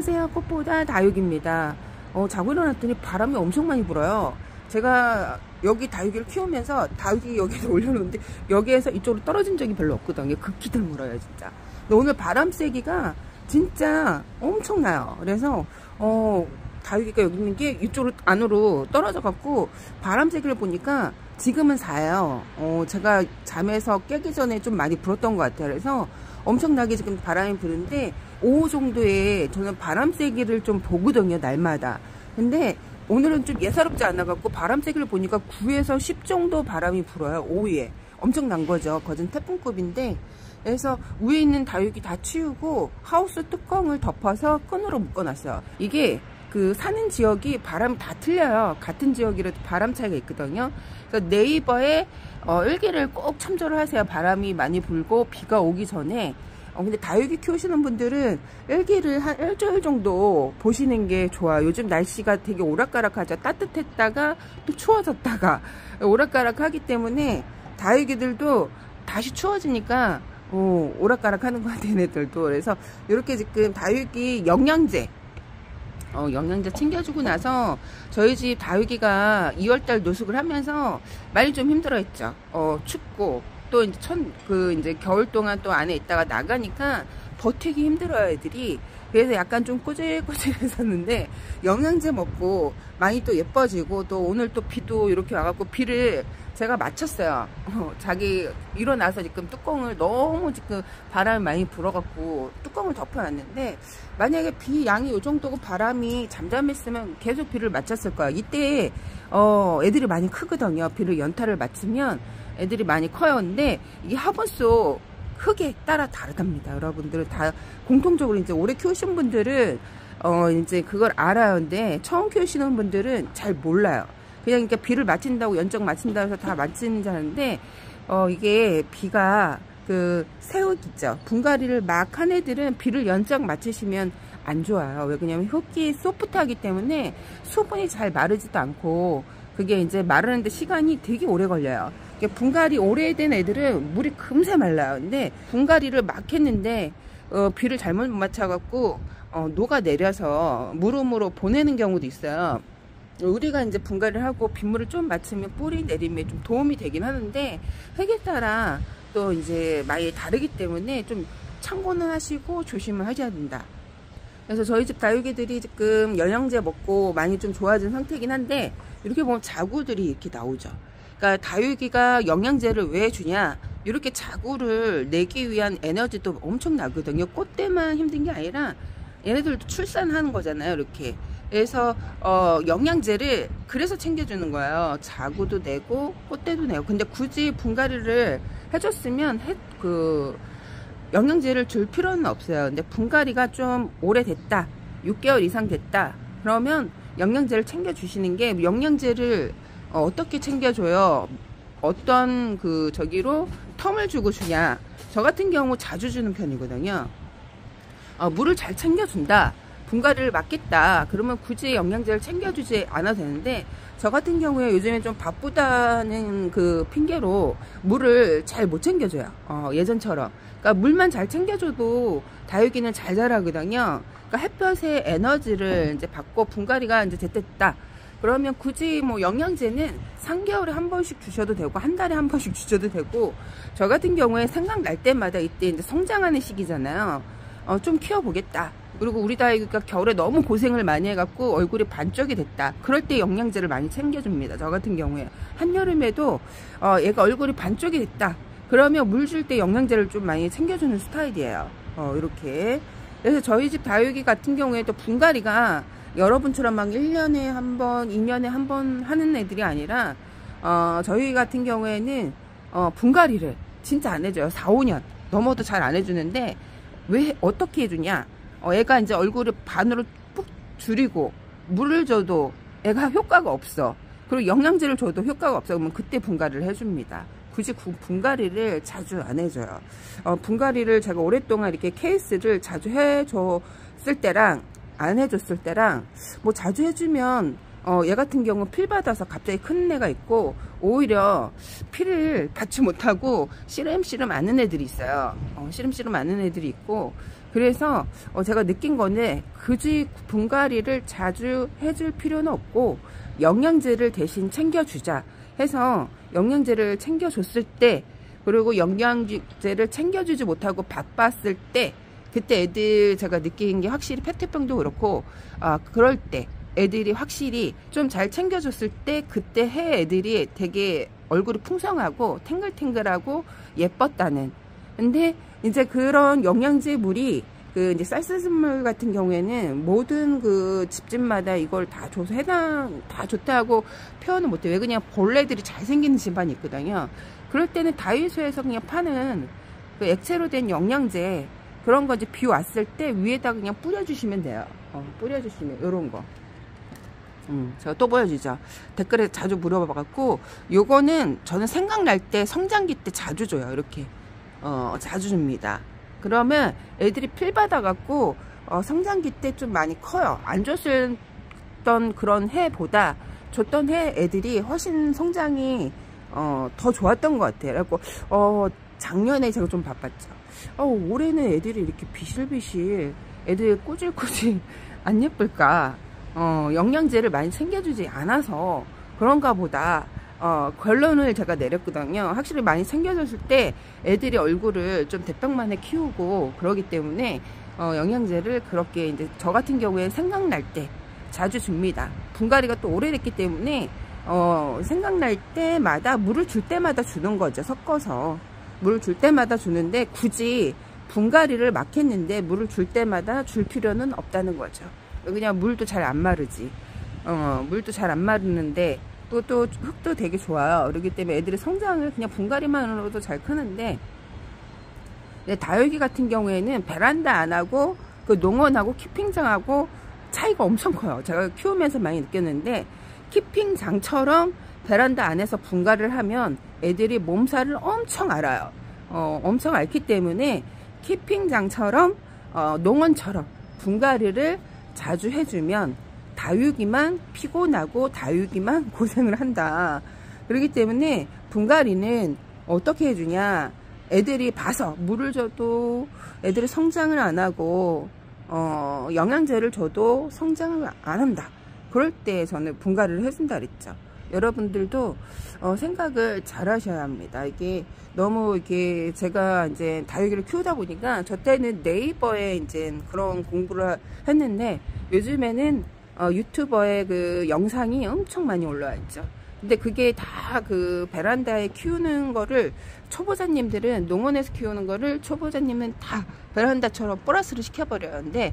안녕하세요. 꽃보다 다육입니다. 자고 일어났더니 바람이 엄청 많이 불어요. 제가 여기 다육이를 키우면서 다육이 여기서 올려놓는데 여기에서 이쪽으로 떨어진 적이 별로 없거든요. 극히 드물어요 진짜. 근데 오늘 바람 세기가 진짜 엄청나요. 그래서 다육이가 여기 있는 게 이쪽으로 안으로 떨어져 갖고 바람 세기를 보니까 지금은 사요. 제가 잠에서 깨기 전에 좀 많이 불었던 것 같아요. 그래서 엄청나게 지금 바람이 부는데 오후 정도에 저는 바람 세기를 좀 보거든요, 날마다. 근데 오늘은 좀 예사롭지 않아 갖고 바람 세기를 보니까 9에서 10 정도 바람이 불어요, 오후에. 엄청난 거죠. 거진 태풍급인데. 그래서 위에 있는 다육이 다 치우고 하우스 뚜껑을 덮어서 끈으로 묶어놨어요. 이게 그 사는 지역이 바람이 다 틀려요. 같은 지역이라도 바람 차이가 있거든요. 그래서 네이버에 일기를 꼭 참조를 하세요. 바람이 많이 불고 비가 오기 전에. 근데 다육이 키우시는 분들은 일기를 한 일주일 정도 보시는 게 좋아요. 요즘 날씨가 되게 오락가락하죠. 따뜻했다가 또 추워졌다가 오락가락하기 때문에 다육이들도 다시 추워지니까 오락가락하는 것 같아요, 얘네들도. 그래서 이렇게 지금 다육이 영양제 챙겨주고 나서 저희 집 다육이가 2월달 노숙을 하면서 많이 좀 힘들어했죠. 춥고 또 이제 이제 겨울 동안 또 안에 있다가 나가니까 버티기 힘들어요, 애들이. 그래서 약간 좀 꼬질꼬질했었는데 영양제 먹고 많이 또 예뻐지고, 또 오늘 또 비도 이렇게 와갖고 비를 제가 맞췄어요. 자기 일어나서 지금 뚜껑을 너무 지금 바람이 많이 불어갖고 뚜껑을 덮어놨는데, 만약에 비 양이 요 정도고 바람이 잠잠했으면 계속 비를 맞췄을 거예요. 이때 애들이 많이 크거든요. 비를 연타를 맞추면 애들이 많이 커요. 근데 이게 화분속 흙에 따라 다르답니다. 여러분들은 다 공통적으로 이제 오래 키우신 분들은 이제 그걸 알아요. 근데 처음 키우시는 분들은 잘 몰라요. 그냥 이렇게 비를 맞춘다고 연적 맞춘다고 해서 다 맞추는 줄 아는데, 이게 비가 그 새흙 있죠. 분갈이를 막 한 애들은 비를 연적 맞추시면 안 좋아요. 왜 그러냐면 흙이 소프트하기 때문에 수분이 잘 마르지도 않고, 그게 이제 마르는데 시간이 되게 오래 걸려요. 분갈이 오래된 애들은 물이 금세 말라요. 근데 분갈이를 막 했는데 비를 잘못 맞춰갖고 녹아내려서 물음으로 보내는 경우도 있어요. 우리가 이제 분갈이를 하고 빗물을 좀 맞추면 뿌리 내림에 좀 도움이 되긴 하는데, 흙에 따라 또 이제 많이 다르기 때문에 좀 참고는 하시고 조심을 하셔야 된다. 그래서 저희 집 다육이들이 지금 영양제 먹고 많이 좀 좋아진 상태이긴 한데, 이렇게 보면 자구들이 이렇게 나오죠. 그러니까 다육이가 영양제를 왜 주냐, 이렇게 자구를 내기 위한 에너지도 엄청 나거든요. 꽃대만 힘든 게 아니라 얘네들도 출산하는 거잖아요, 이렇게. 그래서 영양제를 그래서 챙겨주는 거예요. 자구도 내고 꽃대도 내고. 근데 굳이 분갈이를 해줬으면 영양제를 줄 필요는 없어요. 근데 분갈이가 좀 오래됐다, 6개월 이상 됐다, 그러면 영양제를 챙겨주시는 게, 영양제를 어떻게 챙겨줘요? 어떤 저기로 텀을 주고 주냐. 저 같은 경우 자주 주는 편이거든요. 물을 잘 챙겨준다, 분갈이를 막겠다, 그러면 굳이 영양제를 챙겨주지 않아도 되는데, 저 같은 경우에 요즘에 좀 바쁘다는 그 핑계로 물을 잘 못 챙겨줘요. 예전처럼. 그러니까 물만 잘 챙겨줘도 다육이는 잘 자라거든요. 그러니까 햇볕의 에너지를 이제 받고 분갈이가 이제 됐다, 그러면 굳이 뭐 영양제는 3개월에 한 번씩 주셔도 되고 한 달에 한 번씩 주셔도 되고, 저 같은 경우에 생각날 때마다 이때 이제 성장하는 시기잖아요. 좀 키워보겠다. 그리고 우리 다육이가 겨울에 너무 고생을 많이 해갖고 얼굴이 반쪽이 됐다, 그럴 때 영양제를 많이 챙겨줍니다. 저 같은 경우에 한여름에도 얘가 얼굴이 반쪽이 됐다, 그러면 물 줄 때 영양제를 좀 많이 챙겨주는 스타일이에요. 이렇게. 그래서 저희 집 다육이 같은 경우에도 분갈이가 여러분처럼 막 1년에 한 번, 2년에 한 번 하는 애들이 아니라, 저희 같은 경우에는 분갈이를 진짜 안 해줘요. 4, 5년 넘어도 잘 안 해주는데, 왜 어떻게 해주냐, 애가 이제 얼굴을 반으로 푹 줄이고 물을 줘도 애가 효과가 없어. 그리고 영양제를 줘도 효과가 없어. 그러면 그때 분갈이를 해줍니다. 굳이 분갈이를 자주 안 해줘요. 분갈이를 제가 오랫동안 이렇게 케이스를 자주 해줬을 때랑 안 해줬을 때랑, 뭐 자주 해주면 얘 같은 경우 필 받아서 갑자기 큰 애가 있고, 오히려 필을 받지 못하고 씨름씨름 않는 애들이 있어요. 씨름씨름 않는 애들이 있고, 그래서 제가 느낀 건데 굳이 분갈이를 자주 해줄 필요는 없고 영양제를 대신 챙겨주자 해서 영양제를 챙겨줬을 때, 그리고 영양제를 챙겨주지 못하고 바빴을 때, 그때 애들 제가 느낀 게 확실히 페트병도 그렇고 그럴 때 애들이 확실히 좀 잘 챙겨줬을 때 그때 해 애들이 되게 얼굴이 풍성하고 탱글탱글하고 예뻤다는. 근데 이제 그런 영양제 물이 그 이제 쌀쌀물 같은 경우에는 모든 그 집집마다 이걸 다 줘서 다 좋다고 표현을 못해. 왜 그냥 벌레들이 잘 생기는 집안이 있거든요. 그럴 때는 다이소에서 그냥 파는 그 액체로 된 영양제 그런 거 이제 비 왔을 때 위에다가 그냥 뿌려주시면 돼요. 뿌려주시면 요런 거. 제가 또 보여주죠. 댓글에 자주 물어봐갖고 요거는 저는 생각날 때 성장기 때 자주 줘요. 이렇게 자주 줍니다. 그러면 애들이 필 받아갖고 성장기 때 좀 많이 커요. 안 줬던 그런 해보다 줬던 해 애들이 훨씬 성장이 더 좋았던 것 같아요. 그래갖고 작년에 제가 좀 바빴죠. 올해는 애들이 이렇게 비실비실 애들이 꼬질꼬질 안 예쁠까. 영양제를 많이 챙겨주지 않아서 그런가 보다. 결론을 제가 내렸거든요. 확실히 많이 챙겨줬을 때 애들이 얼굴을 좀 대빵만에 키우고 그러기 때문에 영양제를 그렇게 이제 저 같은 경우에 생각날 때 자주 줍니다. 분갈이가 또 오래됐기 때문에 생각날 때마다 물을 줄 때마다 주는 거죠. 섞어서 물을 줄 때마다 주는데 굳이 분갈이를 막 했는데 물을 줄 때마다 줄 필요는 없다는 거죠. 그냥 물도 잘 안 마르지. 물도 잘 안 마르는데 또 흙도 되게 좋아요. 그렇기 때문에 애들의 성장을 그냥 분갈이만으로도 잘 크는데, 다육이 같은 경우에는 베란다 안 하고 그 농원하고 키핑장하고 차이가 엄청 커요. 제가 키우면서 많이 느꼈는데 키핑장처럼 베란다 안에서 분갈이를 하면 애들이 몸살을 엄청 알아요. 엄청 앓기 때문에 키핑장처럼 농원처럼 분갈이를 자주 해주면 다육이만 피곤하고 다육이만 고생을 한다. 그렇기 때문에 분갈이는 어떻게 해주냐, 애들이 봐서 물을 줘도 애들이 성장을 안 하고 영양제를 줘도 성장을 안 한다. 그럴 때 저는 분갈이를 해준다 그랬죠. 여러분들도 생각을 잘 하셔야 합니다. 이게 너무 이게 제가 이제 다육이를 키우다 보니까 저 때는 네이버에 이제 그런 공부를 했는데 요즘에는 유튜버의 그 영상이 엄청 많이 올라와 있죠. 근데 그게 다 그 베란다에 키우는 거를 초보자님들은 농원에서 키우는 거를 초보자님은 다 베란다처럼 플러스를 시켜버려요. 근데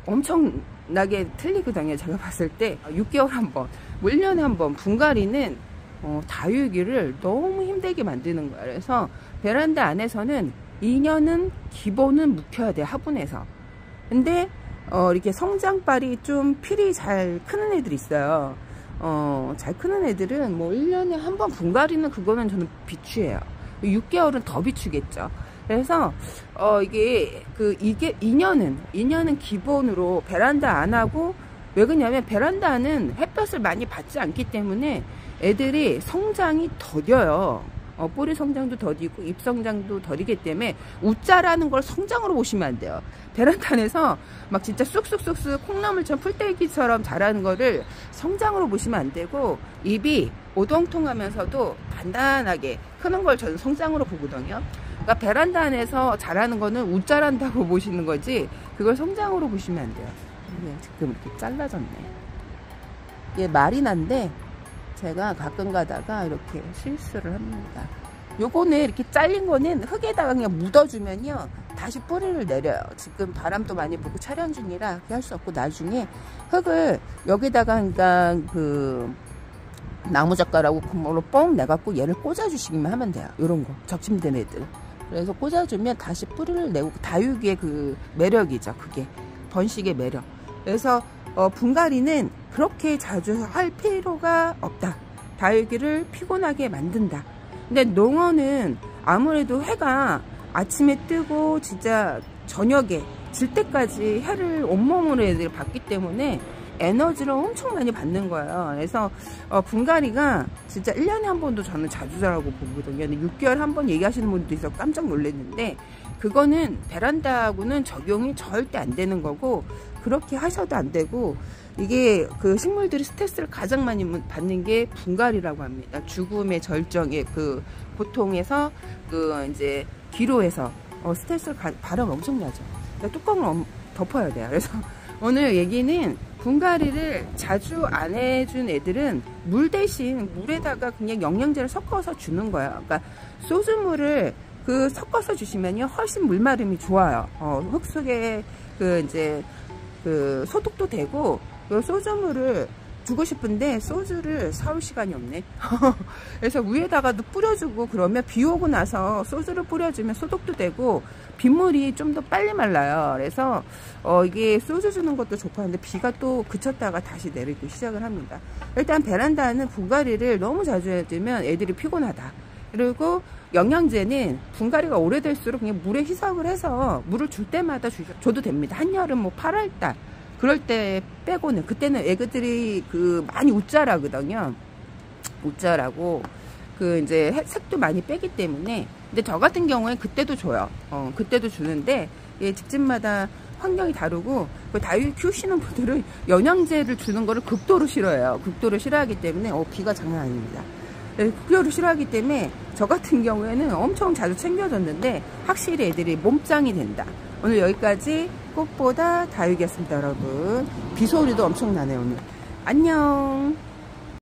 엄청나게 틀리거든요. 제가 봤을 때 6개월 한번, 1년에 한번 분갈이는 다육이를 너무 힘들게 만드는 거예요. 그래서 베란다 안에서는 2년은 기본은 묵혀야 돼, 화분에서. 근데 이렇게 성장발이 좀 필이 잘 크는 애들이 있어요. 잘 크는 애들은 뭐 1년에 한 번 분갈이는 그거는 저는 비추예요. 6개월은 더 비추겠죠. 그래서 이게 2년은 기본으로 베란다 안 하고, 왜 그러냐면 베란다는 햇볕을 많이 받지 않기 때문에 애들이 성장이 더뎌요. 뿌리 성장도 더디고 잎 성장도 더디기 때문에 웃자라는 걸 성장으로 보시면 안 돼요. 베란다 안에서 막 진짜 쑥쑥쑥쑥 콩나물처럼 풀떼기처럼 자라는 거를 성장으로 보시면 안 되고, 잎이 오동통하면서도 단단하게 크는 걸 저는 성장으로 보거든요. 그러니까 베란다 안에서 자라는 거는 웃자란다고 보시는 거지 그걸 성장으로 보시면 안 돼요. 지금 이렇게 잘라졌네. 이게 말이 난데 제가 가끔 가다가 이렇게 실수를 합니다. 요거는 이렇게 잘린 거는 흙에다가 그냥 묻어주면요 다시 뿌리를 내려요. 지금 바람도 많이 불고 촬영 중이라 그렇게 할 수 없고, 나중에 흙을 여기다가 그러니까 그 나무젓가락으로 그걸로 뻥 내갖고 얘를 꽂아주시기만 하면 돼요. 요런 거 적심된 애들. 그래서 꽂아주면 다시 뿌리를 내고, 다육이의 그 매력이죠. 그게 번식의 매력. 그래서 분갈이는 그렇게 자주 할 필요가 없다. 다육이를 피곤하게 만든다. 근데 농어는 아무래도 해가 아침에 뜨고 진짜 저녁에 질 때까지 해를 온몸으로 애들이 받기 때문에 에너지를 엄청 많이 받는 거예요. 그래서 분갈이가 진짜 1년에 한 번도 저는 자주 자라고 보거든요. 근데 6개월 한 번 얘기하시는 분도 있어 깜짝 놀랐는데, 그거는 베란다하고는 적용이 절대 안 되는 거고, 그렇게 하셔도 안 되고, 이게 그 식물들이 스트레스를 가장 많이 받는 게 분갈이라고 합니다. 죽음의 절정의 그 고통에서 그 이제 기로에서 스트레스를 발음 엄청나죠. 그러니까 뚜껑을 덮어야 돼요. 그래서 오늘 얘기는 분갈이를 자주 안 해준 애들은 물 대신 물에다가 그냥 영양제를 섞어서 주는 거예요. 그러니까 소주물을 그 섞어서 주시면요 훨씬 물마름이 좋아요. 흙 속에 그 이제 그 소독도 되고, 그 소주물을 주고 싶은데 소주를 사올 시간이 없네. 그래서 위에다가도 뿌려주고, 그러면 비 오고 나서 소주를 뿌려주면 소독도 되고 빗물이 좀 더 빨리 말라요. 그래서 이게 소주 주는 것도 좋고 하는데 비가 또 그쳤다가 다시 내리기 시작을 합니다. 일단 베란다는 분갈이를 너무 자주 해주면 애들이 피곤하다. 그리고 영양제는 분갈이가 오래될수록 그냥 물에 희석을 해서 물을 줄 때마다 줘도 됩니다. 한여름 뭐 8월달 그럴 때 빼고는, 그때는 애기들이 그 많이 웃자라거든요. 웃자라고 그 이제 색도 많이 빼기 때문에. 근데 저 같은 경우에 그때도 줘요. 그때도 주는데 예, 집집마다 환경이 다르고, 그 다육이 키우시는 분들은 영양제를 주는 거를 극도로 싫어해요. 극도로 싫어하기 때문에 비가 장난 아닙니다. 극도로 싫어하기 때문에 저 같은 경우에는 엄청 자주 챙겨줬는데 확실히 애들이 몸짱이 된다. 오늘 여기까지 꽃보다 다육이였습니다, 여러분. 비 소리도 엄청 나네요, 오늘. 안녕.